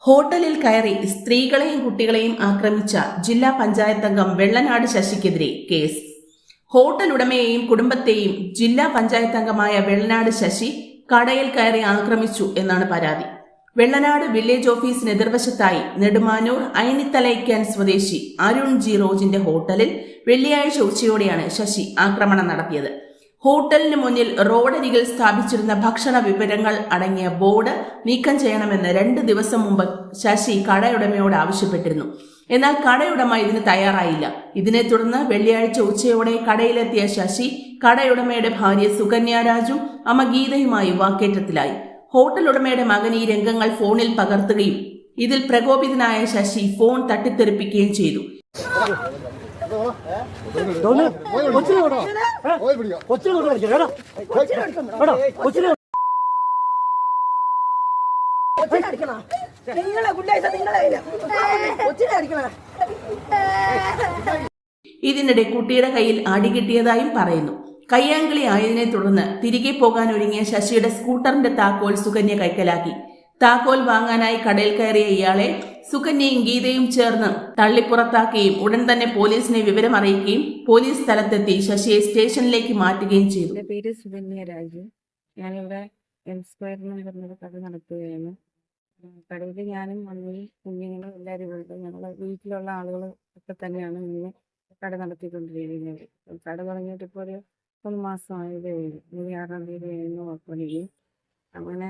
ഹോട്ടലിൽ കയറി സ്ത്രീകളെയും കുട്ടികളെയും ആക്രമിച്ച ജില്ലാ പഞ്ചായത്ത് അംഗം വെള്ളനാട് ശശിക്കെതിരെ കേസ്. ഹോട്ടൽ ഉടമയെയും കുടുംബത്തെയും ജില്ലാ പഞ്ചായത്ത് അംഗമായ വെള്ളനാട് ശശി കടയിൽ കയറി ആക്രമിച്ചു എന്നാണ് പരാതി. വെള്ളനാട് വില്ലേജ് ഓഫീസിന് എതിർവശത്തായി നെടുമാനൂർ ഐനിത്തലയ്ക്കാൻ സ്വദേശി അരുൺ ജി റോജിന്റെ ഹോട്ടലിൽ വെള്ളിയാഴ്ച ഉച്ചയോടെയാണ് ശശി ആക്രമണം നടത്തിയത്. ഹോട്ടലിന് മുന്നിൽ റോഡരികിൽ സ്ഥാപിച്ചിരുന്ന ഭക്ഷണ വിവരങ്ങൾ അടങ്ങിയ ബോർഡ് നീക്കം ചെയ്യണമെന്ന് 2 ദിവസം മുമ്പ് ശശി കടയുടമയോട് ആവശ്യപ്പെട്ടിരുന്നു. എന്നാൽ കടയുടമ ഇതിന് തയ്യാറായില്ല. ഇതിനെ തുടർന്ന് വെള്ളിയാഴ്ച ഉച്ചയോടെ കടയിലെത്തിയ ശശി കടയുടമയുടെ ഭാര്യ സുകന്യ രാജും അമ്മ ഗീതയുമായി വാക്കേറ്റത്തിലായി. ഹോട്ടൽ ഉടമയുടെ മകൻ ഈ രംഗങ്ങൾ ഫോണിൽ പകർത്തുകയും ഇതിൽ പ്രകോപിതനായ ശശി ഫോൺ തട്ടിത്തെറിപ്പിക്കുകയും ചെയ്തു. ഇതിനിടെ കുട്ടിയുടെ കയ്യിൽ അടികിട്ടിയതായും പറയുന്നു. കയ്യാങ്കളി ആയതിനെ തുടർന്ന് തിരികെ പോകാൻ ഒരുങ്ങിയ ശശിയുടെ സ്കൂട്ടറിന്റെ താക്കോൽ സുകന്യ കൈക്കലാക്കി. താക്കോൽ വാങ്ങാനായി കടയിൽ കയറിയ ഇയാളെ സുകന്യയും ഗീതയും ചേർന്ന് തള്ളിപ്പുറത്താക്കുകയും ഉടൻ തന്നെ പോലീസിനെ വിവരം അറിയിക്കുകയും പോലീസ് സ്ഥലത്തെത്തി ശശിയെ സ്റ്റേഷനിലേക്ക് മാറ്റുകയും ചെയ്തു. എൻ്റെ പേര് സുകന്യ രാജു. ഞാനിവിടെ എം സ്ക്വയറിൽ പറഞ്ഞൊരു കട നടത്തുകയാണ്. കടയിൽ ഞാനും മമ്മിയും കുഞ്ഞുങ്ങളും എല്ലാവരും ഉണ്ട്. ഞങ്ങളുടെ വീട്ടിലുള്ള ആളുകൾ ഒക്കെ തന്നെയാണ് ഇങ്ങനെ കട നടത്തിക്കൊണ്ടിരിക്കുന്നത്. കട തുടങ്ങിയിട്ട് ഇപ്പോൾ ഒരു 1 മാസമായതേ ഉള്ളൂ. 6-ാം തീയതി ആയിരുന്നു ഓപ്പൺ ചെയ്യും. അങ്ങനെ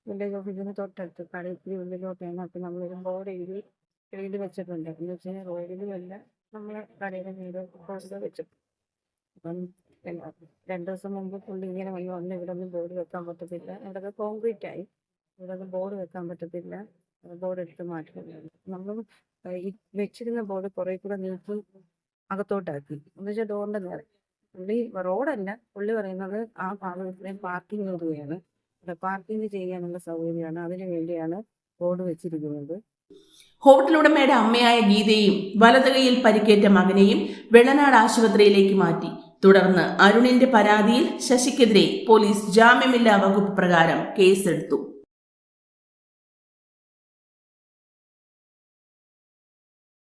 വില്ലേജ് ഓഫീസിന് തൊട്ടടുത്ത് കട ഇത്തിരി ഉള്ളിലോട്ടാണ്. അപ്പം നമ്മളൊരു ബോർഡ് എഴുതി വെച്ചിട്ടുണ്ട്. എന്ന് വെച്ച് കഴിഞ്ഞാൽ റോഡിലുമല്ല, നമ്മളെ കടയുടെ മീതെ ബോർഡ് വെച്ചിട്ടുണ്ട്. അപ്പം 2 ദിവസം മുമ്പ് പുള്ളി ഇങ്ങനെ വന്ന് ഇവിടെ ഒന്നും ബോർഡ് വെക്കാൻ പറ്റത്തില്ല, ഇവിടെ കോൺക്രീറ്റ് ആയി, ഇവിടെ ഒന്നും ബോർഡ് വെക്കാൻ പറ്റത്തില്ല, ബോർഡ് എടുത്ത് മാറ്റുന്നത്. നമ്മൾ ഈ വെച്ചിരുന്ന ബോർഡ് കുറേ കൂടെ നീക്കി അകത്തോട്ടാക്കി. എന്ന് വെച്ചാൽ ഡോറിൻ്റെ നേരെ പുള്ളി റോഡല്ല, പുള്ളി പറയുന്നത് ആ ഭാഗത്ത് പാർക്കിംഗ് ഏരിയയാണ്, പാർക്കിംഗ് ചെയ്യാനുള്ള സൗകര്യമാണ്, അതിനു വേണ്ടിയാണ് ബോർഡ് വെച്ചിരിക്കുന്നത്. ഹോട്ടൽ ഉടമയുടെ അമ്മയായ ഗീതയെയും വലതുകൈയിൽ പരിക്കേറ്റ മകനെയും വെള്ളനാട് ആശുപത്രിയിലേക്ക് മാറ്റി. തുടർന്ന് അരുണിന്റെ പരാതിയിൽ ശശിക്കെതിരെ പോലീസ് ജാമ്യമില്ലാ വകുപ്പ് പ്രകാരം കേസെടുത്തു.